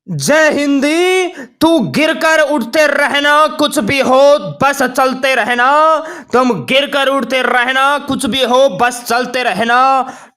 जय हिंदी। तू गिरकर उठते रहना, कुछ भी हो बस चलते रहना। तुम गिरकर उठते रहना, कुछ भी हो बस चलते रहना।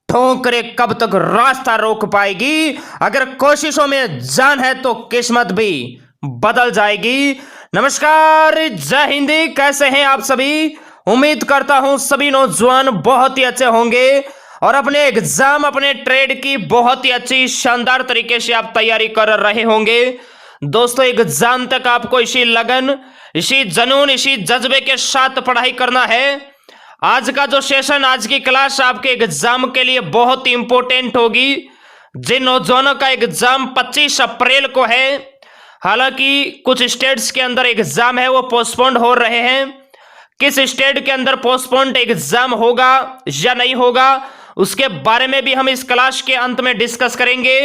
ठोकरें कब तक रास्ता रोक पाएगी? अगर कोशिशों में जान है तो किस्मत भी बदल जाएगी। नमस्कार, जय हिंदी। कैसे हैं आप सभी? उम्मीद करता हूं सभी नौजवान बहुत ही अच्छे होंगे और अपने एग्जाम, अपने ट्रेड की बहुत ही अच्छी शानदार तरीके से आप तैयारी कर रहे होंगे। दोस्तों, एग्जाम तक आपको इसी लगन, इसी जुनून, इसी जज्बे के साथ पढ़ाई करना है। आज का जो सेशन, आज की क्लास आपके एग्जाम के लिए बहुत ही इंपॉर्टेंट होगी। जिन नौजवानों का एग्जाम 25 अप्रैल को है, हालांकि कुछ स्टेट्स के अंदर एग्जाम है वो पोस्टपोन्ड हो रहे हैं। किस स्टेट के अंदर पोस्टपोन्ड एग्जाम होगा या नहीं होगा, उसके बारे में भी हम इस क्लास के अंत में डिस्कस करेंगे।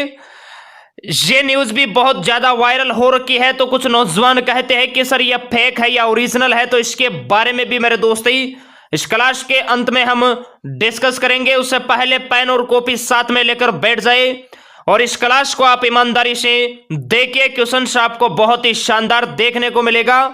ये न्यूज भी बहुत ज्यादा वायरल हो रखी है, तो कुछ नौजवान कहते हैं कि सर ये फेक है या ओरिजिनल है, तो इसके बारे में भी मेरे दोस्तों इस क्लास के अंत में हम डिस्कस करेंगे। उससे पहले पेन और कॉपी साथ में लेकर बैठ जाए और इस क्लास को आप ईमानदारी से देखिए। क्वेश्चन आपको बहुत ही शानदार देखने को मिलेगा।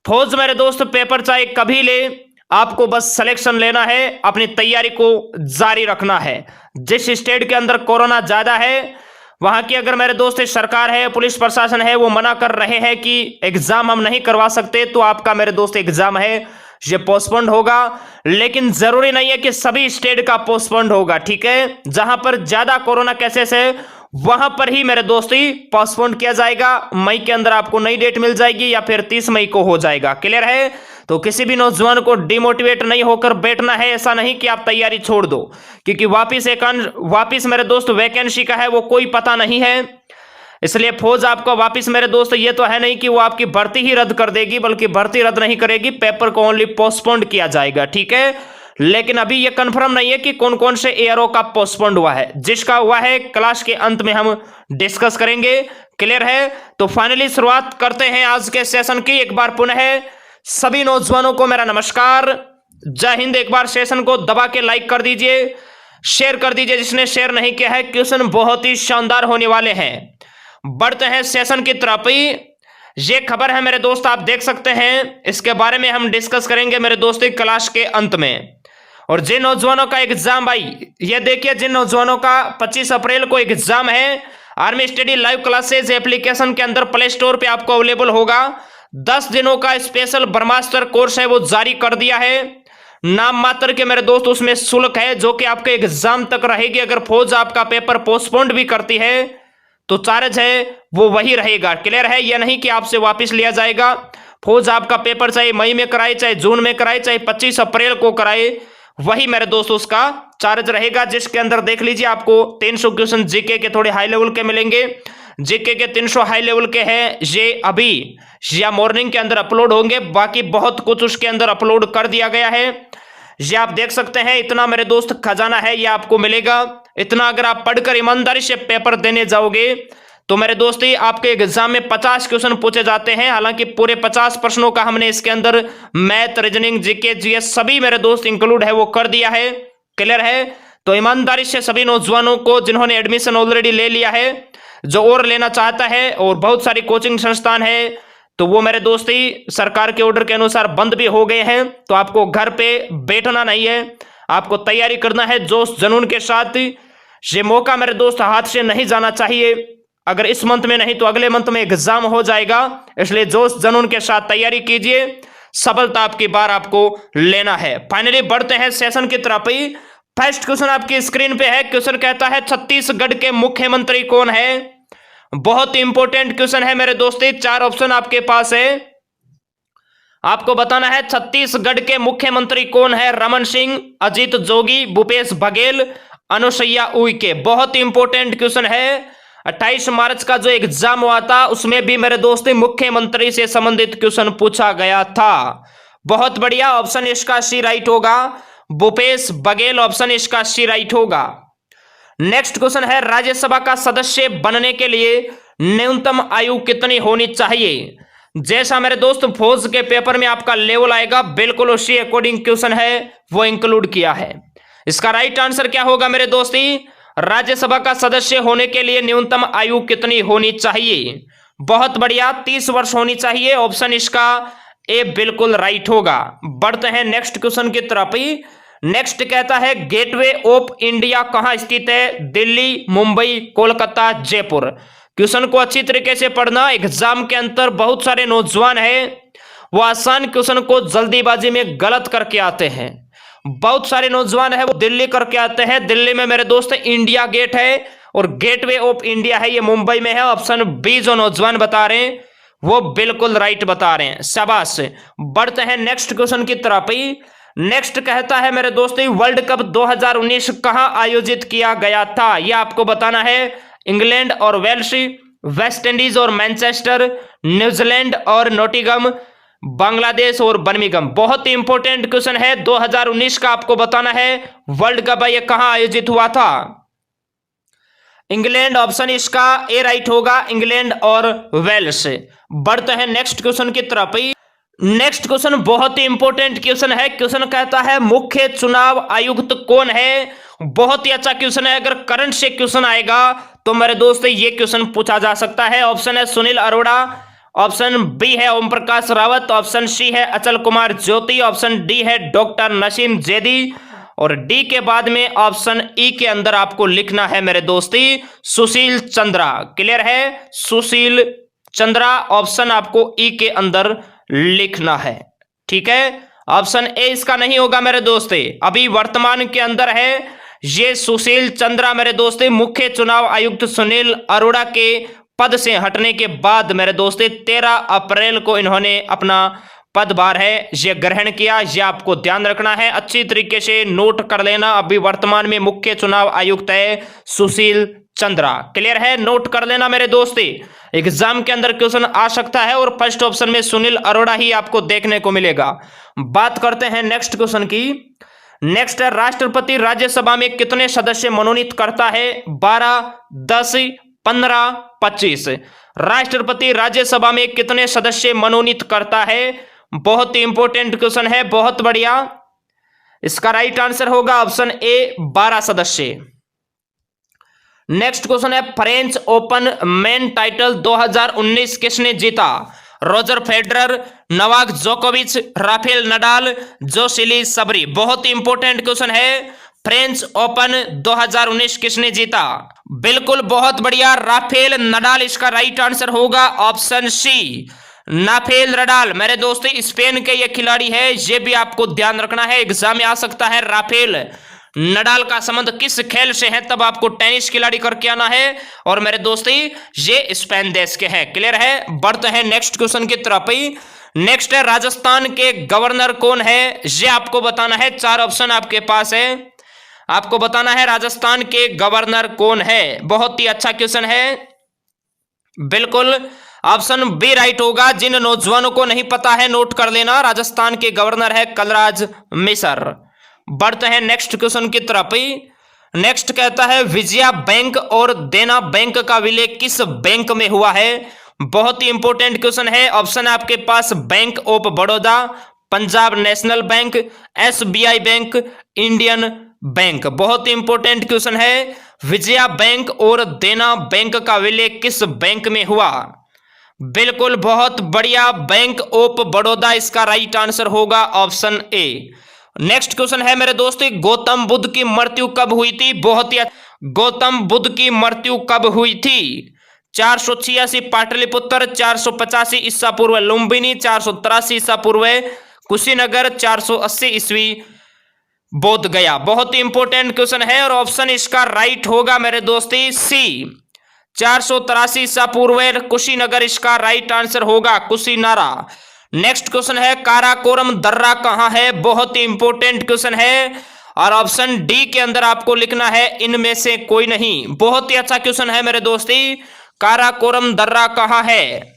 फौज मेरे दोस्त पेपर चाहे कभी ले, आपको बस सिलेक्शन लेना है, अपनी तैयारी को जारी रखना है। जिस स्टेट के अंदर कोरोना ज्यादा है, वहां की अगर मेरे दोस्त सरकार है, पुलिस प्रशासन है, वो मना कर रहे हैं कि एग्जाम हम नहीं करवा सकते, तो आपका मेरे दोस्त एग्जाम है ये पोस्टपोन्ड होगा। लेकिन जरूरी नहीं है कि सभी स्टेट का पोस्टपोन्ड होगा, ठीक है। जहां पर ज्यादा कोरोना केसेस है वहां पर ही मेरे दोस्ती पोस्टपोन्ड किया जाएगा। मई के अंदर आपको नई डेट मिल जाएगी या फिर 30 मई को हो जाएगा। क्लियर है? तो किसी भी नौजवान को डिमोटिवेट नहीं होकर बैठना है। ऐसा नहीं कि आप तैयारी छोड़ दो, क्योंकि वापिस मेरे दोस्त वैकेंसी का है वो कोई पता नहीं है। इसलिए फौज आपको वापिस मेरे दोस्त, ये तो है नहीं कि वो आपकी भर्ती ही रद्द कर देगी, बल्कि भर्ती रद्द नहीं करेगी, पेपर को ओनली पोस्टपोन्ड किया जाएगा, ठीक है। लेकिन अभी ये कंफर्म नहीं है कि कौन कौन से एयरो का पोस्टपोन्ड हुआ है। जिसका हुआ है क्लास के अंत में हम डिस्कस करेंगे। क्लियर है? तो फाइनली शुरुआत करते हैं आज के सेशन की। एक बार पुनः सभी नौजवानों को मेरा नमस्कार, जय हिंद। एक बार सेशन को दबा के लाइक कर दीजिए, शेयर कर दीजिए जिसने शेयर नहीं किया है। क्वेश्चन बहुत ही शानदार होने वाले हैं। बढ़ते हैं सेशन की तरफ। ये खबर है मेरे दोस्त, आप देख सकते हैं, इसके बारे में हम डिस्कस करेंगे मेरे दोस्त क्लास के अंत में। और जिन नौजवानों का एग्जाम, भाई ये देखिए, जिन नौजवानों का 25 अप्रैल को एग्जाम है, army study live classes application के अंदर प्ले स्टोर पे आपको अवेलेबल होगा। 10 दिनों का स्पेशल ब्रह्मास्त्र कोर्स है वो जारी कर दिया है। नाम मात्र के मेरे दोस्त उसमें शुल्क है जो कि आपके एग्जाम तक रहेगी। अगर फौज आपका पेपर पोस्टपोन्ड भी करती है तो चार्ज है वो वही रहेगा। क्लियर है? यह नहीं कि आपसे वापस लिया जाएगा। फौज आपका पेपर चाहे मई में कराए, चाहे जून में कराए, चाहे 25 अप्रैल को कराए, वही मेरे दोस्त उसका चार्ज रहेगा। जिसके अंदर देख लीजिए, आपको 300 क्वेश्चन जीके के थोड़े हाई लेवल के मिलेंगे। जीके के 300 हाई लेवल के हैं, ये अभी या मॉर्निंग के अंदर अपलोड होंगे। बाकी बहुत कुछ उसके अंदर अपलोड कर दिया गया है। ये आप देख सकते हैं, इतना मेरे दोस्त खजाना है ये आपको मिलेगा। इतना अगर आप पढ़कर ईमानदारी से पेपर देने जाओगे तो मेरे दोस्त आपके एग्जाम में 50 क्वेश्चन पूछे जाते हैं। हालांकि पूरे 50 प्रश्नों का हमने इसके अंदर मैथ, रीजनिंग, जीके, जीएस सभी मेरे दोस्त इंक्लूड है वो कर दिया है। क्लियर है? तो ईमानदारी से सभी नौजवानों को जिन्होंने एडमिशन ऑलरेडी ले लिया है, जो और लेना चाहता है, और बहुत सारी कोचिंग संस्थान है, तो वो मेरे दोस्ती सरकार के ऑर्डर के अनुसार बंद भी हो गए हैं। तो आपको घर पे बैठना नहीं है, आपको तैयारी करना है जोश जुनून के साथ। ये मौका मेरे दोस्त हाथ से नहीं जाना चाहिए। अगर इस मंथ में नहीं तो अगले मंथ में एग्जाम हो जाएगा, इसलिए जोश जुनून के साथ तैयारी कीजिए। सफलता आपकी बार आपको लेना है। फाइनली बढ़ते हैं सेशन की तरफ। फर्स्ट क्वेश्चन आपकी स्क्रीन पे है। क्वेश्चन कहता है छत्तीसगढ़ के मुख्यमंत्री कौन है? बहुत इंपॉर्टेंट क्वेश्चन है मेरे दोस्ती। 4 ऑप्शन आपके पास है, आपको बताना है छत्तीसगढ़ के मुख्यमंत्री कौन है। रमन सिंह, अजीत जोगी, भूपेश बघेल, अनुसुईया उइके। बहुत इंपॉर्टेंट क्वेश्चन है। 28 मार्च का जो एग्जाम हुआ था उसमें भी मेरे दोस्ती मुख्यमंत्री से संबंधित क्वेश्चन पूछा गया था। बहुत बढ़िया, ऑप्शन इसका सी राइट होगा। भूपेश बघेल ऑप्शन इसका सी राइट होगा। नेक्स्ट क्वेश्चन है, राज्यसभा का सदस्य बनने के लिए न्यूनतम आयु कितनी होनी चाहिए? जैसा मेरे दोस्त फौज के पेपर में आपका लेवल आएगा, बिल्कुल उसी अकॉर्डिंग क्वेश्चन है वो इंक्लूड किया है। इसका राइट आंसर क्या होगा मेरे दोस्ती? राज्यसभा का सदस्य होने के लिए न्यूनतम आयु कितनी होनी चाहिए? बहुत बढ़िया, 30 वर्ष होनी चाहिए। ऑप्शन इसका ए बिल्कुल राइट होगा। बढ़ते हैं नेक्स्ट क्वेश्चन की तरफ ही। नेक्स्ट कहता है गेटवे ऑफ इंडिया कहां स्थित है? दिल्ली, मुंबई, कोलकाता, जयपुर। क्वेश्चन को अच्छी तरीके से पढ़ना। एग्जाम के अंदर बहुत सारे नौजवान हैं वो आसान क्वेश्चन को जल्दीबाजी में गलत करके आते हैं। बहुत सारे नौजवान है वो दिल्ली करके आते हैं। दिल्ली में मेरे दोस्त इंडिया गेट है और गेटवे ऑफ इंडिया है ये मुंबई में है। ऑप्शन बी जो नौजवान बता रहे हैं वो बिल्कुल राइट बता रहे हैं, शाबाश। बढ़ते हैं नेक्स्ट क्वेश्चन की तरफ ही। नेक्स्ट कहता है मेरे दोस्तों वर्ल्ड कप 2019 कहां आयोजित किया गया था? यह आपको बताना है। इंग्लैंड और वेल्स, वेस्ट इंडीज और मैनचेस्टर, न्यूजीलैंड और नोटिंघम, बांग्लादेश और बर्मिंघम। बहुत ही इंपॉर्टेंट क्वेश्चन है। 2019 का आपको बताना है वर्ल्ड कप ये कहां आयोजित हुआ था? इंग्लैंड। ऑप्शन इसका ए राइट होगा, इंग्लैंड और वेल्स। बढ़ते हैं नेक्स्ट क्वेश्चन की तरफ ही। नेक्स्ट क्वेश्चन बहुत ही इंपॉर्टेंट क्वेश्चन है। क्वेश्चन कहता है मुख्य चुनाव आयुक्त कौन है? बहुत ही अच्छा क्वेश्चन है। अगर करंट से क्वेश्चन आएगा तो मेरे दोस्त ये क्वेश्चन पूछा जा सकता है। ऑप्शन है सुनील अरोड़ा, ऑप्शन बी है ओम प्रकाश रावत, ऑप्शन सी है अचल कुमार ज्योति, ऑप्शन डी है डॉक्टर नसीम जैदी और डी के बाद में ऑप्शन ई के अंदर आपको लिखना है मेरे दोस्ती सुशील चंद्रा। क्लियर है? सुशील चंद्रा ऑप्शन आपको ई के अंदर लिखना है। ठीक है, ऑप्शन ए इसका नहीं होगा मेरे दोस्ते। अभी वर्तमान के अंदर है ये सुशील चंद्रा मेरे दोस्ते। मुख्य चुनाव आयुक्त सुनील अरोड़ा के पद से हटने के बाद मेरे दोस्ते 13 अप्रैल को इन्होंने अपना पदभार है ये ग्रहण किया। ये आपको ध्यान रखना है, अच्छी तरीके से नोट कर लेना। अभी वर्तमान में मुख्य चुनाव आयुक्त है सुशील चंद्रा। क्लियर है? नोट कर लेना मेरे दोस्ती। एग्जाम के अंदर क्वेश्चन आ सकता है और फर्स्ट ऑप्शन में सुनील अरोड़ा ही आपको देखने को मिलेगा। बात करते हैं नेक्स्ट क्वेश्चन की। नेक्स्ट है राष्ट्रपति राज्यसभा में कितने सदस्य मनोनीत करता है? 12, 10, 15, 25। राष्ट्रपति राज्यसभा में कितने सदस्य मनोनीत करता है? बहुत ही इंपॉर्टेंट क्वेश्चन है, बहुत बढ़िया। इसका राइट आंसर होगा ऑप्शन ए 12 सदस्य। नेक्स्ट क्वेश्चन है फ्रेंच ओपन मेन टाइटल 2019 किसने जीता? रोजर फेडरर, नोवाक जोकोविच, राफेल नडाल, जोसिली सबरी। बहुत ही इंपॉर्टेंट क्वेश्चन है। फ्रेंच ओपन 2019 किसने जीता? बिल्कुल बहुत बढ़िया, राफेल नडाल इसका राइट आंसर होगा ऑप्शन सी राफेल नडाल। मेरे दोस्तों स्पेन के ये खिलाड़ी है, ये भी आपको ध्यान रखना है, एग्जाम में आ सकता है। राफेल नडाल का संबंध किस खेल से है तब आपको टेनिस खिलाड़ी करके आना है और मेरे दोस्ती ये स्पेन देश के हैं। क्लियर है? बढ़ते हैं नेक्स्ट क्वेश्चन की तरफ ही। नेक्स्ट है राजस्थान के गवर्नर कौन है? ये आपको बताना है। 4 ऑप्शन आपके पास है, आपको बताना है राजस्थान के गवर्नर कौन है। बहुत ही अच्छा क्वेश्चन है, बिल्कुल ऑप्शन बी राइट होगा। जिन नौजवानों को नहीं पता है नोट कर लेना, राजस्थान के गवर्नर है कलराज मिश्र। बढ़ते हैं नेक्स्ट क्वेश्चन की तरफ ही। नेक्स्ट कहता है विजया बैंक और देना बैंक का विलय किस बैंक में हुआ है? बहुत ही इंपॉर्टेंट क्वेश्चन है। ऑप्शन है आपके पास bank of Baroda, Punjab national bank, SBI bank, Indian bank. बहुत ही इंपॉर्टेंट क्वेश्चन है। विजया बैंक और देना बैंक का विलय किस बैंक में हुआ? बिल्कुल बहुत बढ़िया, बैंक ऑफ बड़ौदा इसका राइट आंसर होगा ऑप्शन ए। नेक्स्ट क्वेश्चन है मेरे दोस्तों गौतम बुद्ध की मृत्यु कब हुई थी? बहुत ही गौतम बुद्ध की मृत्यु कब हुई थी? 486 पाटलिपुत्र, 485 ईसा पूर्व लुम्बिनी, 483 ईसा पूर्व कुशीनगर, 480 ईस्वी बोध गया। बहुत ही इंपॉर्टेंट क्वेश्चन है और ऑप्शन इसका राइट होगा मेरे दोस्ती सी 483 ईसा पूर्व कुशीनगर इसका राइट आंसर होगा कुशीनारा। नेक्स्ट क्वेश्चन है काराकोरम दर्रा कहां है? बहुत ही इंपॉर्टेंट क्वेश्चन है और ऑप्शन डी के अंदर आपको लिखना है इनमें से कोई नहीं। बहुत ही अच्छा क्वेश्चन है मेरे दोस्ती, काराकोरम दर्रा कहां है?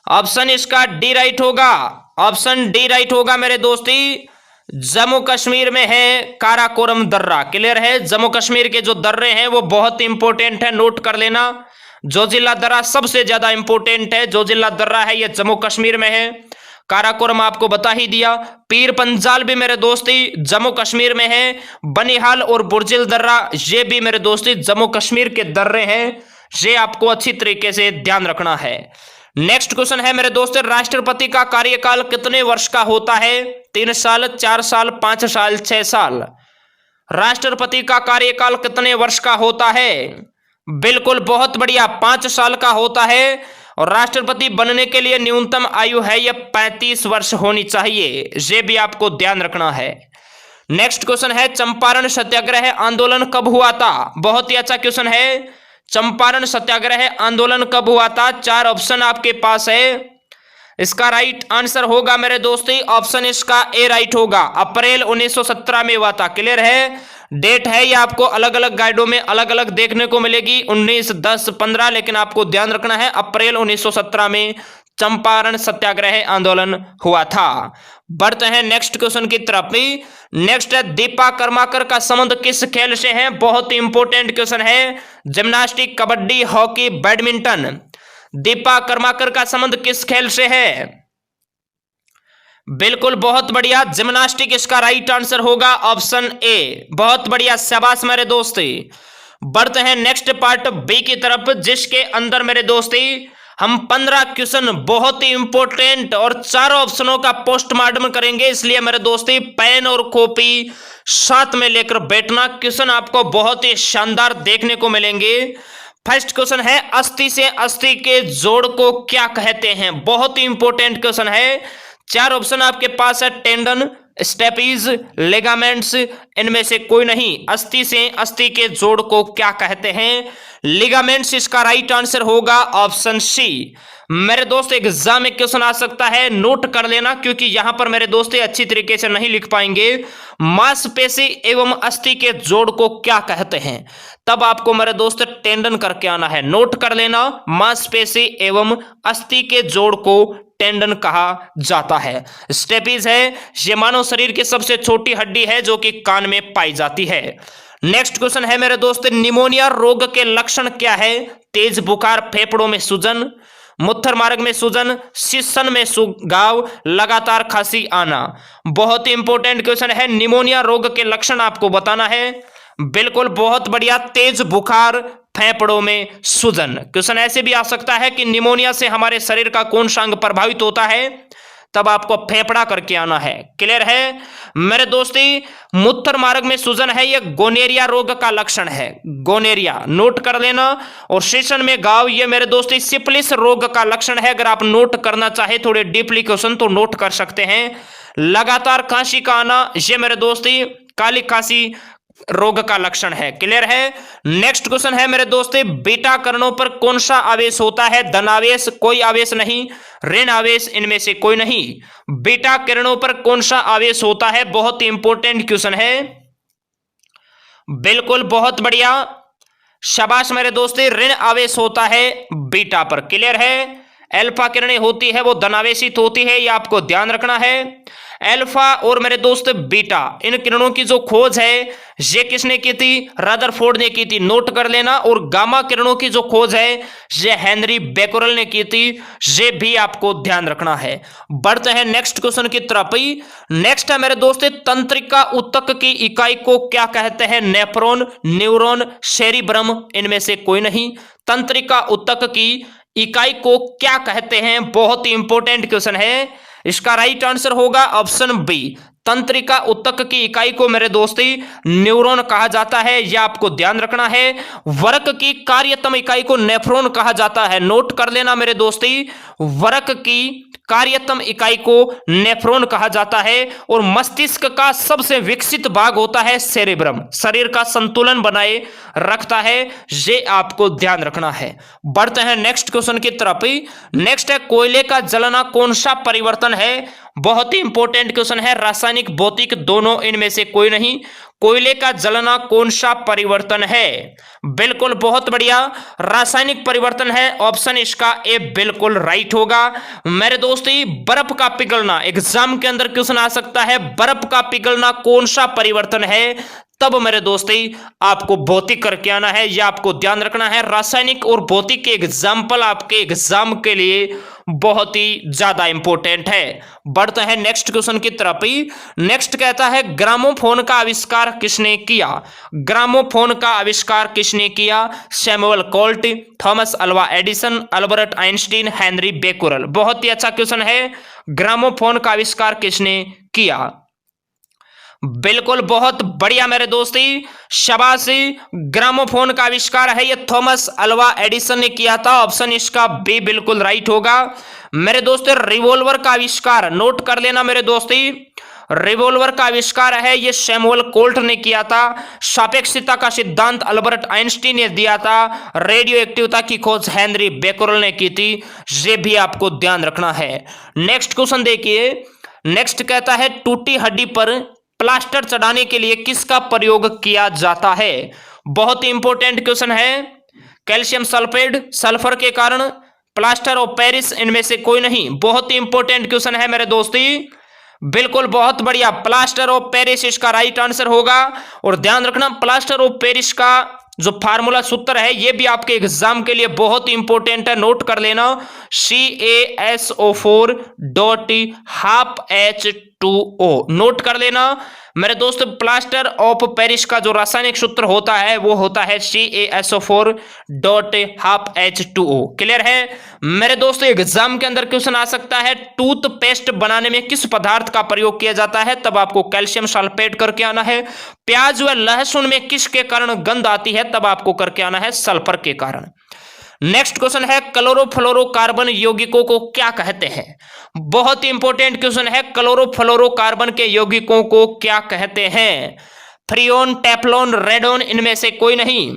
ऑप्शन इसका डी राइट होगा, ऑप्शन डी राइट होगा मेरे दोस्ती। जम्मू कश्मीर में है काराकोरम दर्रा। क्लियर है? जम्मू कश्मीर के जो दर्रे हैं वो बहुत इंपॉर्टेंट है, नोट कर लेना। जोजिला दर्रा सबसे ज्यादा इंपॉर्टेंट है। जोजिला दर्रा है ये जम्मू कश्मीर में है। काराकोरम आपको बता ही दिया। पीर पंजाल भी मेरे दोस्ती जम्मू कश्मीर में है। बनिहाल और बुर्जिल दर्रा ये भी मेरे दोस्ती जम्मू कश्मीर के दर्रे हैं। ये आपको अच्छी तरीके से ध्यान रखना है। नेक्स्ट क्वेश्चन है मेरे दोस्तों, राष्ट्रपति का कार्यकाल कितने वर्ष का होता है? 3 साल, 4 साल, 5 साल, 6 साल। राष्ट्रपति का कार्यकाल कितने वर्ष का होता है? बिल्कुल, बहुत बढ़िया, 5 साल का होता है। और राष्ट्रपति बनने के लिए न्यूनतम आयु है यह 35 वर्ष होनी चाहिए। ये भी आपको ध्यान रखना है। नेक्स्ट क्वेश्चन है, चंपारण सत्याग्रह आंदोलन कब हुआ था? बहुत ही अच्छा क्वेश्चन है। चंपारण सत्याग्रह आंदोलन कब हुआ था? 4 ऑप्शन आपके पास है। इसका राइट आंसर होगा मेरे दोस्तों ऑप्शन इसका ए राइट होगा। अप्रैल 1917 में हुआ था। क्लियर है? डेट है ये आपको अलग अलग गाइडों में अलग अलग देखने को मिलेगी, 19, 10, 15, लेकिन आपको ध्यान रखना है अप्रैल 1917 में चंपारण सत्याग्रह आंदोलन हुआ था। बढ़ते हैं नेक्स्ट क्वेश्चन की तरफ। नेक्स्ट है, दीपा कर्माकर का संबंध किस खेल से है? बहुत ही इंपॉर्टेंट क्वेश्चन है। Gymnastic, kabaddi, hockey, badminton. Deepa Karmakar का संबंध किस खेल से है? बिल्कुल, बहुत बढ़िया, जिम्नास्टिक इसका राइट आंसर होगा ऑप्शन ए। बहुत बढ़िया, शाबाश मेरे दोस्ती। बढ़ते हैं नेक्स्ट पार्ट बी की तरफ, जिसके अंदर मेरे दोस्ती हम 15 क्वेश्चन बहुत ही इंपॉर्टेंट और 4 ऑप्शनों का पोस्टमार्टम करेंगे। इसलिए मेरे दोस्ती पेन और कॉपी साथ में लेकर बैठना, क्वेश्चन आपको बहुत ही शानदार देखने को मिलेंगे। फर्स्ट क्वेश्चन है, अस्थि से अस्थि के जोड़ को क्या कहते हैं? बहुत ही इंपॉर्टेंट क्वेश्चन है। 4 ऑप्शन आपके पास है, टेंडन, स्टेपीज, लिगामेंट्स, इनमें से कोई नहीं। अस्थि से अस्थि के जोड़ को क्या कहते हैं? लिगामेंट्स इसका राइट आंसर होगा ऑप्शन सी। मेरे दोस्त एग्जाम में क्वेश्चन आ सकता है, नोट कर लेना, क्योंकि यहां पर मेरे दोस्त अच्छी तरीके से नहीं लिख पाएंगे। मांसपेशी एवं अस्थि के जोड़ को क्या कहते हैं? तब आपको मेरे दोस्त टेंडन करके आना है। नोट कर लेना, मांसपेशी एवं अस्थि के जोड़ को टेंडन कहा जाता है। स्टेपीज है, ये मानव शरीर की सबसे छोटी हड्डी है जो कि कान में पाई जाती है। नेक्स्ट क्वेश्चन है मेरे दोस्त, निमोनिया रोग के लक्षण क्या है? तेज बुखार, फेफड़ों में सूजन, मूत्र मार्ग में सूजन, शीशन में घाव, लगातार खांसी आना। बहुत ही इंपॉर्टेंट क्वेश्चन है। निमोनिया रोग के लक्षण आपको बताना है। बिल्कुल, बहुत बढ़िया, तेज बुखार, फेफड़ों में सूजन। क्वेश्चन ऐसे भी आ सकता है कि निमोनिया से हमारे शरीर का कौन सा अंग प्रभावित होता है? तब आपको फेफड़ा करके आना है। क्लियर है मेरे दोस्ती? मूत्र मार्ग में सूजन है, यह गोनेरिया रोग का लक्षण है। गोनेरिया नोट कर लेना। और शीशन में घाव, ये मेरे दोस्ती सिफिलिस रोग का लक्षण है। अगर आप नोट करना चाहे थोड़े डीपली क्वेश्चन तो नोट कर सकते हैं। लगातार खांसी का आना, ये मेरे दोस्ती काली खांसी रोग का लक्षण है। क्लियर है? नेक्स्ट क्वेश्चन है मेरे दोस्तों, बीटा करणों पर कौन सा आवेश होता है? धन आवेश, कोई आवेश नहीं। ऋण आवेश, इनमें से कोई नहीं। बीटा किरणों पर कौन सा आवेश होता है? बहुत ही इंपॉर्टेंट क्वेश्चन है। बिल्कुल, बहुत बढ़िया, शाबाश मेरे दोस्तों, ऋण आवेश होता है बीटा पर। क्लियर है? अल्फा किरणें होती है वो धनावेशित होती है, ये आपको ध्यान रखना है। अल्फा और मेरे दोस्त बीटा, इन किरणों की जो खोज है ये किसने की थी? रदरफोर्ड ने की थी। नोट कर लेना। और गामा किरणों की जो खोज है ये हेनरी बेकरेल ने की थी। ये भी आपको ध्यान रखना है। बढ़ते हैं नेक्स्ट क्वेश्चन की तरफ। नेक्स्ट है मेरे दोस्त, तंत्रिका ऊतक की इकाई को क्या कहते हैं? नेफ्रॉन, न्यूरॉन, सेरिब्रम, इनमें से कोई नहीं। तंत्रिका ऊतक की इकाई को क्या कहते हैं? बहुत ही इंपॉर्टेंट क्वेश्चन है। इसका राइट आंसर होगा ऑप्शन बी। तंत्रिका ऊतक की इकाई को मेरे दोस्ती न्यूरॉन कहा जाता है, यह आपको ध्यान रखना है। वरक की कार्यतम इकाई को नेफ्रॉन कहा जाता है। नोट कर लेना मेरे दोस्ती, वरक की कार्यतम इकाई को नेफ्रॉन कहा जाता है। और मस्तिष्क का सबसे विकसित भाग होता है सेरेब्रम, शरीर का संतुलन बनाए रखता है, ये आपको ध्यान रखना है। बढ़ते हैं नेक्स्ट क्वेश्चन की तरफ। नेक्स्ट है, कोयले का जलना कौन सा परिवर्तन है? बहुत ही इंपॉर्टेंट क्वेश्चन है। रासायनिक, भौतिक, दोनों, इनमें से कोई नहीं। कोयले का जलना कौन सा परिवर्तन है? बिल्कुल, बहुत बढ़िया, रासायनिक परिवर्तन है। ऑप्शन इसका ए बिल्कुल राइट होगा। मेरे दोस्ती, बर्फ का पिघलना, एग्जाम के अंदर क्वेश्चन आ सकता है। बर्फ का पिघलना कौन सा परिवर्तन है? तब मेरे दोस्तों आपको भौतिक करके आना है। यह आपको ध्यान रखना है। रासायनिक और भौतिक के एग्जाम्पल आपके एग्जाम के लिए बहुत ही ज्यादा इंपॉर्टेंट है। बढ़ते हैं नेक्स्ट क्वेश्चन की तरफ ही। नेक्स्ट कहता है ग्रामोफोन का आविष्कार किसने किया? ग्रामोफोन का आविष्कार किसने किया? Samuel Colt, Thomas Alva Edison, Albert Einstein, Henry Becquerel. बहुत ही अच्छा क्वेश्चन है। ग्रामोफोन का आविष्कार किसने किया? बिल्कुल, बहुत बढ़िया मेरे दोस्ती, शाबाशी। ग्रामोफोन का आविष्कार है ये थॉमस अल्वा एडिसन ने किया था। ऑप्शन इसका बी बिल्कुल राइट होगा। मेरे दोस्तों रिवॉल्वर का आविष्कार नोट कर लेना मेरे दोस्ती। रिवॉल्वर का आविष्कार है ये सैमुअल कोल्ट ने किया था। सापेक्षता का सिद्धांत अल्बर्ट आइंस्टीन ने दिया था। रेडियो एक्टिविटी की खोज हेनरी बेकुरल ने की थी। ये भी आपको ध्यान रखना है। नेक्स्ट क्वेश्चन देखिए। नेक्स्ट कहता है टूटी हड्डी पर प्लास्टर चढ़ाने के लिए किसका प्रयोग किया जाता है? बहुत ही इंपॉर्टेंट क्वेश्चन है। कैल्शियम सल्फेट, सल्फर के कारण, प्लास्टर ऑफ पेरिस, इनमें से कोई नहीं। बहुत ही इंपॉर्टेंट क्वेश्चन है मेरे दोस्ती। बिल्कुल, बहुत बढ़िया, प्लास्टर ऑफ पेरिस इसका राइट आंसर होगा। और ध्यान रखना प्लास्टर ऑफ पेरिस का जो फार्मूला सूत्र है ये भी आपके एग्जाम के लिए बहुत ही इंपॉर्टेंट है। नोट कर लेना CaSO4 .12H2O। नोट कर लेना मेरे दोस्त। प्लास्टर ऑफ पेरिस का जो रासायनिक सूत्र होता है वो होता है CaSO4 .12H2O। क्लियर है मेरे दोस्तों? एग्जाम के अंदर क्वेश्चन आ सकता है टूथपेस्ट बनाने में किस पदार्थ का प्रयोग किया जाता है? तब आपको कैल्शियम सल्फेट करके आना है। प्याज व लहसुन में किसके कारण गंध आती है? तब आपको करके आना है सल्फर के कारण। नेक्स्ट क्वेश्चन है क्लोरोफ्लोरोकार्बन यौगिकों को क्या कहते हैं? बहुत ही इंपॉर्टेंट क्वेश्चन है। क्लोरोफ्लोरोकार्बन के यौगिकों को क्या कहते हैं? फ्रियोन, टेफ्लॉन, रेडोन, इनमें से कोई नहीं।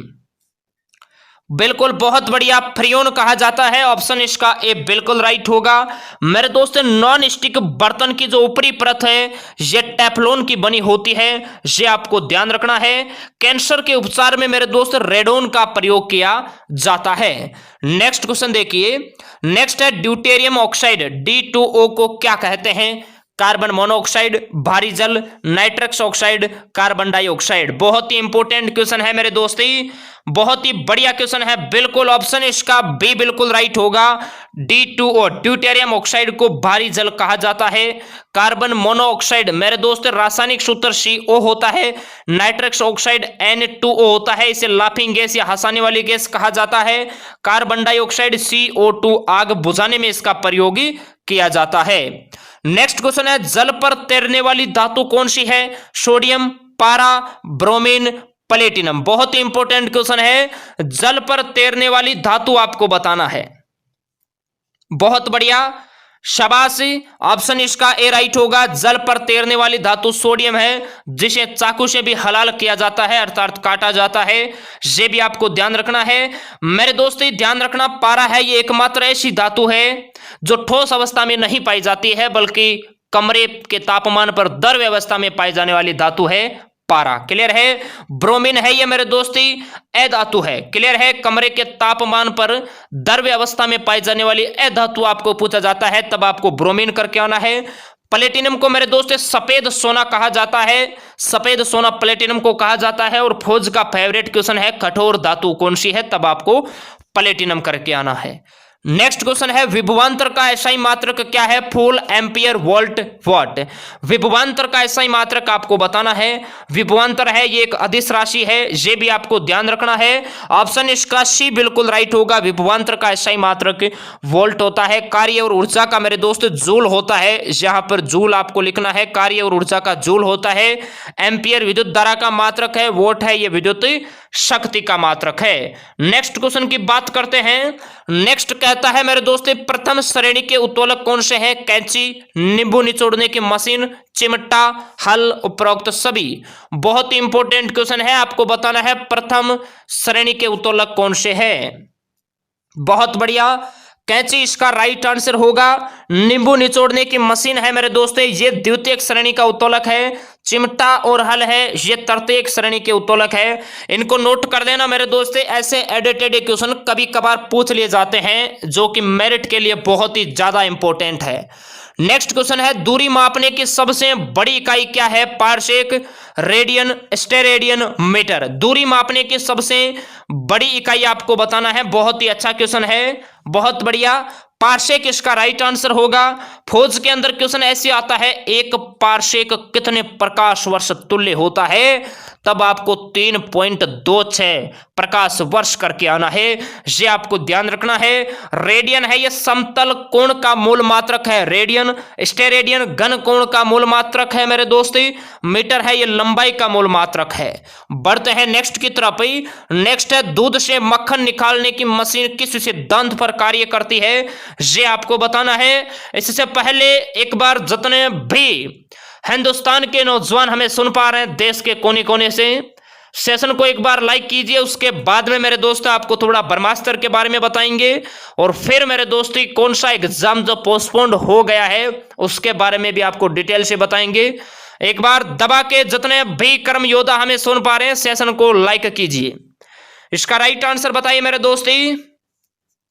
बिल्कुल, बहुत बढ़िया, फ्रियोन कहा जाता है। ऑप्शन इसका ए बिल्कुल राइट होगा। मेरे दोस्त नॉन स्टिक बर्तन की जो ऊपरी परत है ये टेफ्लॉन की बनी होती है। ये आपको ध्यान रखना है। कैंसर के उपचार में मेरे दोस्त रेडोन का प्रयोग किया जाता है। नेक्स्ट क्वेश्चन देखिए। नेक्स्ट है ड्यूटेरियम ऑक्साइड D2O को क्या कहते हैं? कार्बन मोनोऑक्साइड, भारी जल, नाइट्रस ऑक्साइड, कार्बन डाइऑक्साइड। बहुत ही इंपॉर्टेंट क्वेश्चन है मेरे दोस्ती। बहुत ही बढ़िया क्वेश्चन है। बिल्कुल, ऑप्शन इसका बी बिल्कुल राइट होगा। D2O ड्यूटेरियम ऑक्साइड को भारी जल कहा जाता है। कार्बन मोनोऑक्साइड मेरे दोस्त रासायनिक सूत्र CO होता है। नाइट्रस ऑक्साइड N2O होता है। इसे लाफिंग गैस या हंसाने वाली गैस कहा जाता है। कार्बन डाइऑक्साइड CO2 आग बुझाने में इसका प्रयोग किया जाता है। नेक्स्ट क्वेश्चन है जल पर तैरने वाली धातु कौन सी है? सोडियम, पारा, ब्रोमीन, प्लेटिनम। बहुत ही इंपॉर्टेंट क्वेश्चन है। जल पर तैरने वाली धातु आपको बताना है। बहुत बढ़िया, शाबाशी। ऑप्शन इसका ए राइट होगा। जल पर तैरने वाली धातु सोडियम है, जिसे चाकू से भी हलाल किया जाता है अर्थात काटा जाता है। ये भी आपको ध्यान रखना है मेरे दोस्तों। ध्यान रखना पारा है ये एकमात्र ऐसी धातु है जो ठोस अवस्था में नहीं पाई जाती है, बल्कि कमरे के तापमान पर द्रव्य अवस्था में पाई जाने वाली धातु है पारा। क्लियर है? ब्रोमीन है ये मेरे दोस्ती अधातु है। क्लियर है? कमरे के तापमान पर द्रव्य अवस्था में पाई जाने वाली अधातु आपको पूछा जाता है, तब आपको ब्रोमीन करके आना है। प्लेटिनम को मेरे दोस्त सफेद सोना कहा जाता है। सफेद सोना प्लेटिनम को कहा जाता है। और फौज का फेवरेट क्वेश्चन है कठोर धातु कौन सी है? तब आपको प्लेटिनम करके आना है। नेक्स्ट क्वेश्चन है विभवांतर का एसआई मात्रक क्या है? फुल एम्पियर वोल्ट वाट। विभवांतर का एसआई मात्रक आपको बताना है। विभवांतर है ये एक अदिश राशि है, ये भी आपको ध्यान रखना है। ऑप्शन इसका सी बिल्कुल राइट होगा। विभवांतर का एसआई मात्रक वोल्ट होता है। कार्य और ऊर्जा का मेरे दोस्त जूल होता है। यहां पर जूल आपको लिखना है। कार्य और ऊर्जा का जूल होता है। एम्पियर विद्युत धारा का मात्रक है। वोट है ये विद्युत शक्ति का मात्रक है। नेक्स्ट क्वेश्चन की बात करते हैं। नेक्स्ट कहता है मेरे दोस्त प्रथम श्रेणी के उत्तोलक कौन से हैं? कैंची, नींबू निचोड़ने की मशीन, चिमटा, हल, उपरोक्त सभी। बहुत ही इंपॉर्टेंट क्वेश्चन है, आपको बताना है प्रथम श्रेणी के उत्तोलक कौन से हैं। बहुत बढ़िया, कैंची इसका राइट आंसर होगा। नींबू निचोड़ने की मशीन है मेरे दोस्तों ये द्वितीय श्रेणी का उत्तोलक है। चिमटा और हल है ये तृतीय श्रेणी के उत्तोलक है। इनको नोट कर लेना मेरे दोस्तों। ऐसे एडिटेड क्वेश्चन कभी कभार पूछ लिए जाते हैं जो कि मेरिट के लिए बहुत ही ज्यादा इंपॉर्टेंट है। नेक्स्ट क्वेश्चन है दूरी मापने की सबसे बड़ी इकाई क्या है? Parsec, radian, steradian, metre. दूरी मापने की सबसे बड़ी इकाई आपको बताना है। बहुत ही अच्छा क्वेश्चन है, बहुत बढ़िया। पारसेक इसका राइट आंसर होगा। फौज के अंदर क्वेश्चन ऐसे आता है, एक पारसेक कितने प्रकाश वर्ष तुल्य होता है? तब आपको 3.26 प्रकाश वर्ष करके आना है, ये आपको ध्यान रखना है। रेडियन है ये समतल कोण का मूल मात्रक है, रेडियन। स्टेरेडियन घन कोण का मूल मात्रक है मेरे दोस्ती। मीटर है ये लंबाई का मूल मात्रक है। बढ़ते हैं नेक्स्ट की तरफ ही। नेक्स्ट है दूध से मक्खन निकालने की मशीन किस सिद्धांत पर कार्य करती है? ये आपको बताना है। इससे पहले एक बार जितने भी हिंदुस्तान के नौजवान हमें सुन पा रहे हैं देश के कोने कोने से, सेशन को एक बार लाइक कीजिए। उसके बाद में मेरे दोस्त आपको थोड़ा ब्रह्मास्त्र के बारे में बताएंगे, और फिर मेरे दोस्ती कौन सा एग्जाम जो पोस्टपोन्ड हो गया है उसके बारे में भी आपको डिटेल से बताएंगे। एक बार दबा के जितने भी कर्म योद्धा हमें सुन पा रहे हैं सेशन को लाइक कीजिए। इसका राइट आंसर बताइए मेरे दोस्ती।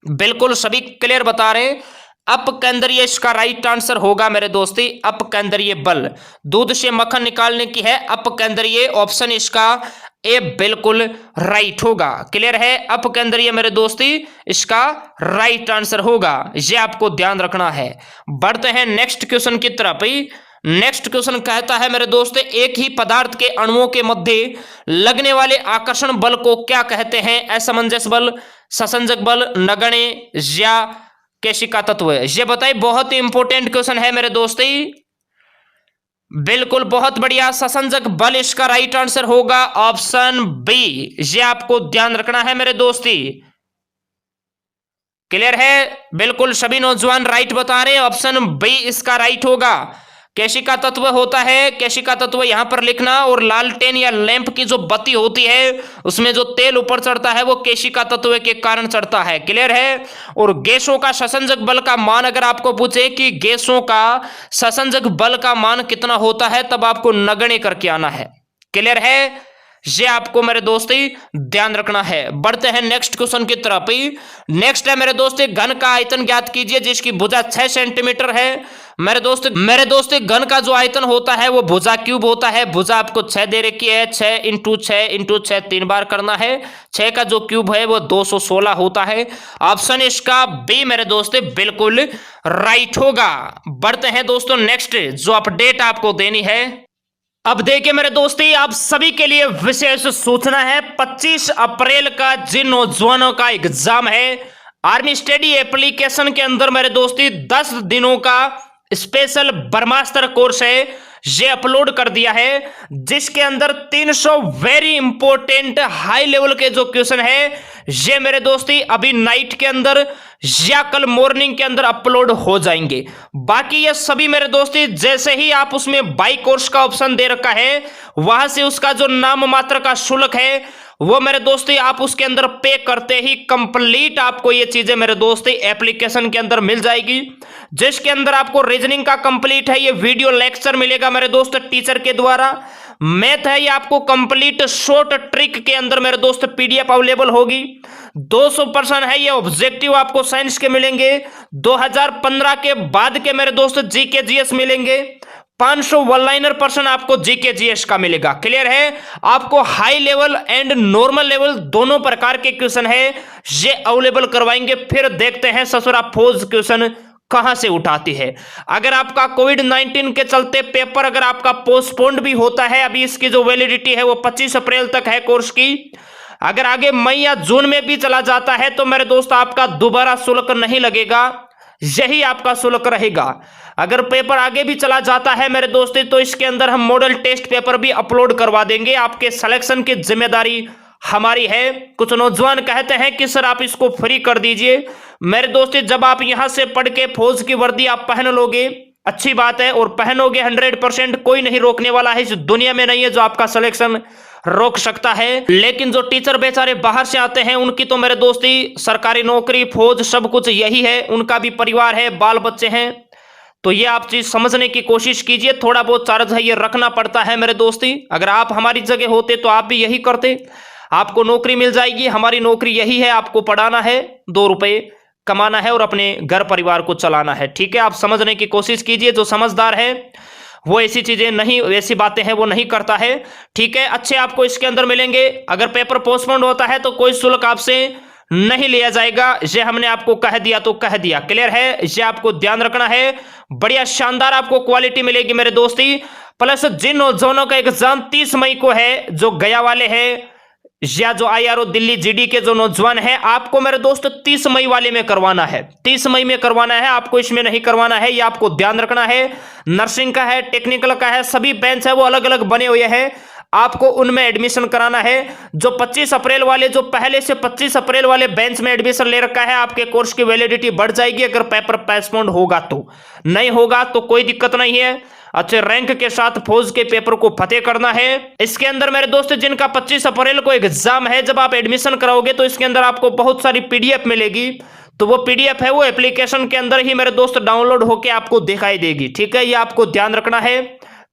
बिल्कुल सभी क्लियर बता रहे हैं, अपकेंद्रीय इसका राइट आंसर होगा मेरे दोस्ती। अपकेंद्रीय बल दूध से मक्खन निकालने की है, अपकेंद्रीय ऑप्शन इसका ए बिल्कुल राइट होगा। क्लियर है, अपकेंद्रीय मेरे दोस्ती इसका राइट आंसर होगा, ये आपको ध्यान रखना है। बढ़ते हैं नेक्स्ट क्वेश्चन की तरफ ही। नेक्स्ट क्वेश्चन कहता है मेरे दोस्त, एक ही पदार्थ के अणुओं के मध्य लगने वाले आकर्षण बल को क्या कहते हैं? असमंजस बल, ससंजक बल, नगण्य या केशिका तत्व? ये बताइए, बहुत ही इंपॉर्टेंट क्वेश्चन है मेरे दोस्ती। बिल्कुल बहुत बढ़िया, ससंजक बल इसका राइट आंसर होगा, ऑप्शन बी। ये आपको ध्यान रखना है मेरे दोस्ती। क्लियर है, बिल्कुल सभी नौजवान राइट बता रहे हैं, ऑप्शन बी इसका राइट होगा। केशिका तत्व होता है, केशिका तत्व यहां पर लिखना, और लालटेन या लैंप की जो बत्ती होती है उसमें जो तेल ऊपर चढ़ता है वो केशिका तत्व के कारण चढ़ता है। क्लियर है। और गैसों का ससंजक बल का मान अगर आपको पूछे कि गैसों का ससंजक बल का मान कितना होता है, तब आपको नगण्य करके आना है। क्लियर है, ये आपको मेरे दोस्ती ध्यान रखना है। बढ़ते हैं नेक्स्ट क्वेश्चन की तरफ ही। नेक्स्ट है मेरे दोस्ती, घन का आयतन ज्ञात कीजिए जिसकी भुजा 6 सेंटीमीटर है। मेरे दोस्त घन का जो आयतन होता है वो भुजा क्यूब होता है। भुजा आपको 6 दे रखी है, 6 इंटू 6 3 बार करना है। 6 का जो क्यूब है वो 216 होता है। ऑप्शन इसका बी मेरे दोस्त बिल्कुल राइट होगा। बढ़ते हैं दोस्तों नेक्स्ट जो अपडेट आपको देनी है। अब देखिए मेरे दोस्ती, आप सभी के लिए विशेष सूचना है। 25 अप्रैल का जिन नौजवानों का एग्जाम है, आर्मी स्टडी एप्लीकेशन के अंदर मेरे दोस्ती 10 दिनों का स्पेशल ब्रह्मास्त्र कोर्स है, ये अपलोड कर दिया है, जिसके अंदर 300 वेरी इंपॉर्टेंट हाई लेवल के जो क्वेश्चन है ये मेरे दोस्ती अभी नाइट के अंदर या कल मॉर्निंग के अंदर अपलोड हो जाएंगे। बाकी ये सभी मेरे दोस्ती जैसे ही आप उसमें बाई कोर्स का ऑप्शन दे रखा है, वहां से उसका जो नाम मात्र का शुल्क है वो मेरे दोस्ती आप उसके अंदर पे करते ही कंप्लीट आपको ये चीजें मेरे दोस्ती एप्लीकेशन के अंदर मिल जाएगी, जिसके अंदर आपको रीजनिंग का कंप्लीट है ये वीडियो लेक्चर मिलेगा मेरे दोस्त टीचर के द्वारा। मैथ है ये आपको कंप्लीट शॉर्ट ट्रिक के अंदर मेरे दोस्त पीडीएफ अवेलेबल होगी। 200% है ये ऑब्जेक्टिव आपको साइंस के मिलेंगे। 2015 के बाद के मेरे दोस्त जीके जीएस मिलेंगे। 500 वन लाइनर पर्सन आपको जीके जीएस का मिलेगा। क्लियर है, आपको high level and normal level दोनों प्रकार के क्वेश्चन है ये अवेलेबल करवाएंगे। फिर देखते हैं ससुरा फौज क्वेश्चन कहां से उठाती है। अगर आपका कोविड-19 के चलते पेपर अगर आपका पोस्टपोन्ड भी होता है, अभी इसकी जो वैलिडिटी है वो 25 अप्रैल तक है कोर्स की, अगर आगे मई या जून में भी चला जाता है तो मेरे दोस्त आपका दोबारा शुल्क नहीं लगेगा, यही आपका शुल्क रहेगा। अगर पेपर आगे भी चला जाता है मेरे दोस्त तो इसके अंदर हम मॉडल टेस्ट पेपर भी अपलोड करवा देंगे, आपके सिलेक्शन की जिम्मेदारी हमारी है। कुछ नौजवान कहते हैं कि सर आप इसको फ्री कर दीजिए। मेरे दोस्त जब आप यहां से पढ़ के फौज की वर्दी आप पहन लोगे अच्छी बात है, और पहनोगे 100%, कोई नहीं रोकने वाला है, इस दुनिया में नहीं है जो आपका सिलेक्शन रोक सकता है। लेकिन जो टीचर बेचारे बाहर से आते हैं उनकी तो मेरे दोस्ती सरकारी नौकरी फौज सब कुछ यही है, उनका भी परिवार है, बाल बच्चे हैं, तो ये आप चीज समझने की कोशिश कीजिए। थोड़ा बहुत चार्ज है ये रखना पड़ता है मेरे दोस्ती। अगर आप हमारी जगह होते तो आप भी यही करते, आपको नौकरी मिल जाएगी। हमारी नौकरी यही है, आपको पढ़ाना है, 2 रुपए कमाना है और अपने घर परिवार को चलाना है। ठीक है, आप समझने की कोशिश कीजिए। जो समझदार है वो ऐसी चीजें नहीं, ऐसी बातें हैं वो नहीं करता है। ठीक है, अच्छे आपको इसके अंदर मिलेंगे। अगर पेपर पोस्टपोन्ड होता है तो कोई शुल्क आपसे नहीं लिया जाएगा। ये हमने आपको कह दिया तो कह दिया। क्लियर है, ये आपको ध्यान रखना है। बढ़िया शानदार आपको क्वालिटी मिलेगी मेरे दोस्ती। प्लस जिन नौजवानों का एग्जाम 30 मई को है, जो गया वाले हैं या जो IRO दिल्ली GD के जो नौजवान है, आपको मेरे दोस्त 30 मई वाले में करवाना है। 30 मई में करवाना है, आपको इसमें नहीं करवाना है। ये आपको ध्यान रखना है। नर्सिंग का है, टेक्निकल का है, सभी बेंच है वो अलग अलग बने हुए हैं, आपको उनमें एडमिशन कराना है। जो 25 अप्रैल वाले, जो पहले से 25 अप्रैल वाले बेंच में एडमिशन ले रखा है, आपके कोर्स की वैलिडिटी बढ़ जाएगी अगर पेपर पोस्टपोन्ड होगा तो। नहीं होगा तो कोई दिक्कत नहीं है। अच्छे रैंक के साथ फौज के पेपर को फतेह करना है। इसके अंदर मेरे दोस्त जिनका 25 अप्रैल को एग्जाम है, जब आप एडमिशन कराओगे तो इसके अंदर आपको बहुत सारी PDF मिलेगी। तो वो PDF है वो एप्लीकेशन के अंदर ही मेरे दोस्त डाउनलोड होके आपको दिखाई देगी। ठीक है, ये आपको ध्यान रखना है।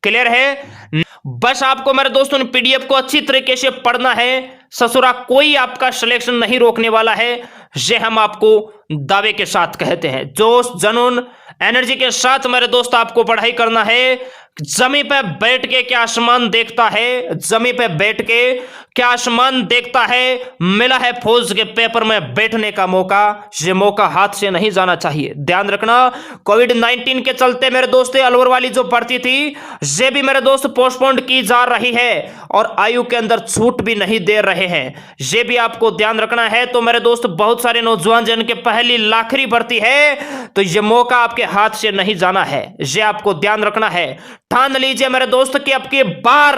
क्लियर है, बस आपको मेरे दोस्तों ने PDF को अच्छी तरीके से पढ़ना है। ससुरा कोई आपका सिलेक्शन नहीं रोकने वाला है, ये हम आपको दावे के साथ कहते हैं। जोश जुनून एनर्जी के साथ मेरे दोस्त आपको पढ़ाई करना है। जमीन पे बैठ के क्या आसमान देखता है, जमीन पे बैठ के क्या आसमान देखता है। मिला है फौज के पेपर में बैठने का मौका, ये मौका हाथ से नहीं जाना चाहिए। ध्यान रखना, कोविड-19 के चलते मेरे दोस्त अलवर वाली जो भर्ती थी ये भी मेरे दोस्त पोस्टपोन्ड की जा रही है और आयु के अंदर छूट भी नहीं दे रहे हैं। ये भी आपको ध्यान रखना है। तो मेरे दोस्त बहुत सारे नौजवान जिनके पहली लाखरी भर्ती है, तो ये मौका आपके हाथ से नहीं जाना है, ये आपको ध्यान रखना है। ठान लीजिए मेरे दोस्त कि अब की बार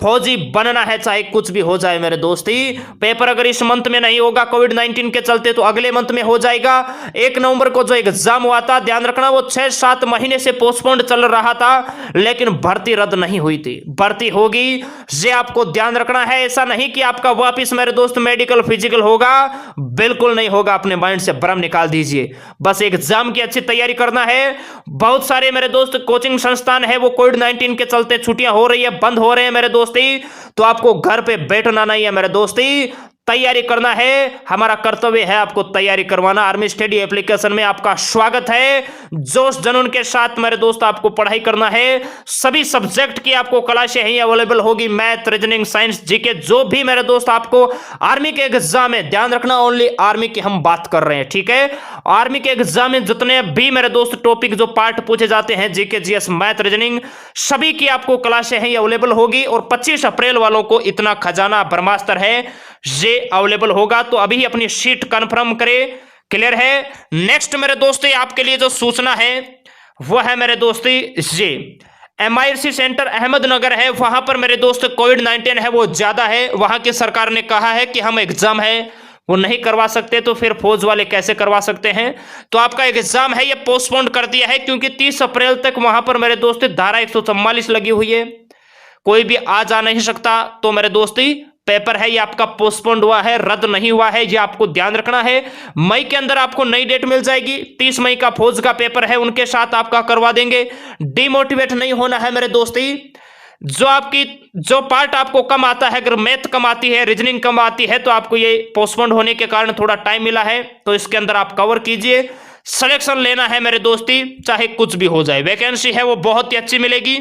फौजी बनना है, चाहे कुछ भी हो जाए मेरे दोस्ती। पेपर अगर इस मंथ में नहीं होगा कोविड-19 के चलते तो अगले मंथ में हो जाएगा। 1 नवंबर को जो एग्जाम हुआ था, ध्यान रखना, वो 6-7 महीने से पोस्टपोन्ड चल रहा था, लेकिन भर्ती रद्द नहीं हुई थी। भर्ती होगी, ये आपको ध्यान रखना है। ऐसा नहीं कि आपका वापिस मेरे दोस्त मेडिकल फिजिकल होगा, बिल्कुल नहीं होगा। अपने माइंड से भ्रम निकाल दीजिए। बस एग्जाम की अच्छी तैयारी करना है। बहुत सारे मेरे दोस्त कोचिंग संस्थान है वो कोविड-19 के चलते छुट्टियां हो रही है, बंद हो रहे हैं मेरे दोस्ती। तो आपको घर पे बैठना नहीं है मेरे दोस्ती, तैयारी करना है। हमारा कर्तव्य है आपको तैयारी करवाना। आर्मी स्टडी एप्लीकेशन में आपका स्वागत है। जोश जुनून के साथ मेरे दोस्त आपको पढ़ाई करना है। सभी सब्जेक्ट की आपको क्लासें ही अवेलेबल होगी, मैथ, रीजनिंग, साइंस, जीके, जो भी मेरे दोस्त आपको आर्मी के एग्जाम में, ध्यान रखना ओनली आर्मी की हम बात कर रहे हैं। ठीक है, आर्मी के एग्जाम में जितने भी मेरे दोस्त टॉपिक जो पार्ट पूछे जाते हैं, जीके, जीएस, मैथ, रीजनिंग, सभी की आपको क्लासें ही अवेलेबल होगी। और 25 अप्रैल वालों को इतना खजाना ब्रह्मास्त्र है ये अवेलेबल होगा, तो अभी अपनी सीट कंफर्म करें। क्लियर है। नेक्स्ट मेरे दोस्ती आपके लिए जो सूचना है वो है मेरे दोस्ती ये MIRC सेंटर अहमदनगर है, वहां पर मेरे दोस्त कोविड-19 है वो ज्यादा है। वहां की सरकार ने कहा है कि हम एग्जाम है वो नहीं करवा सकते, तो फिर फौज वाले कैसे करवा सकते हैं। तो आपका एग्जाम है ये पोस्टपोन्ड कर दिया है, क्योंकि 30 अप्रैल तक वहां पर मेरे दोस्त धारा 144 लगी हुई है, कोई भी आ जा नहीं सकता। तो मेरे दोस्ती पेपर है ये आपका पोस्टपोन्ड हुआ है, रद्द नहीं हुआ है, ये आपको ध्यान रखना है। मई के अंदर आपको नई डेट मिल जाएगी। 30 मई का फौज का पेपर है, उनके साथ आपका करवा देंगे। डिमोटिवेट नहीं होना है मेरे दोस्ती। जो पार्ट आपको कम आता है, अगर मैथ कम आती है, रीजनिंग कम आती है, तो आपको ये पोस्टपोन्ड होने के कारण थोड़ा टाइम मिला है, तो इसके अंदर आप कवर कीजिए। सिलेक्शन लेना है मेरे दोस्ती, चाहे कुछ भी हो जाए। वैकेंसी है वो बहुत ही अच्छी मिलेगी,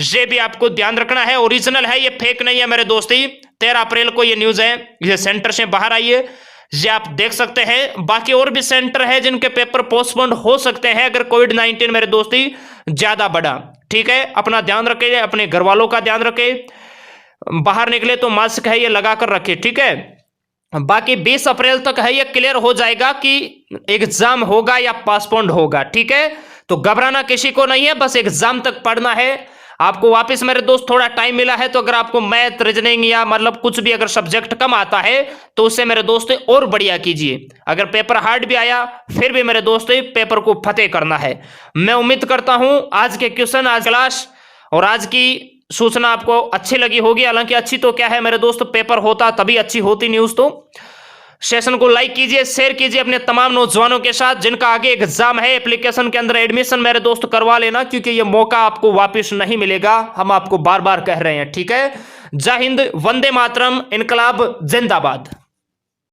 ये भी आपको ध्यान रखना है। ओरिजिनल है, ये फेक नहीं है मेरे दोस्ती। 13 अप्रैल को ये न्यूज है, ये सेंटर से बाहर आई है, ये आप देख सकते हैं। बाकी और भी सेंटर है जिनके पेपर पोस्टपोन्ड हो सकते हैं अगर कोविड-19 मेरे दोस्ती ज्यादा बढ़ा। ठीक है, अपना ध्यान रखें, अपने घर वालों का ध्यान रखें। बाहर निकले तो मास्क है ये लगा कर रखें। ठीक है, बाकी 20 अप्रैल तक है ये क्लियर हो जाएगा कि एग्जाम होगा या पोस्टपोन्ड होगा। ठीक है, तो घबराना किसी को नहीं है, बस एग्जाम तक पढ़ना है। आपको वापस मेरे दोस्त थोड़ा टाइम मिला है, तो अगर आपको मैथ, रीजनिंग या मतलब कुछ भी अगर सब्जेक्ट कम आता है तो उससे मेरे दोस्त और बढ़िया कीजिए। अगर पेपर हार्ड भी आया फिर भी मेरे दोस्त पेपर को फतेह करना है। मैं उम्मीद करता हूं आज के क्वेश्चन, आज क्लास और आज की सूचना आपको अच्छी लगी होगी। हालांकि अच्छी तो क्या है मेरे दोस्त, पेपर होता तभी अच्छी होती न्यूज। तो सेशन को लाइक कीजिए, शेयर कीजिए अपने तमाम नौजवानों के साथ जिनका आगे एग्जाम है। एप्लीकेशन के अंदर एडमिशन मेरे दोस्त करवा लेना, क्योंकि ये मौका आपको वापस नहीं मिलेगा, हम आपको बार बार कह रहे हैं। ठीक है, जय हिंद, वंदे मातरम, इनकलाब जिंदाबाद।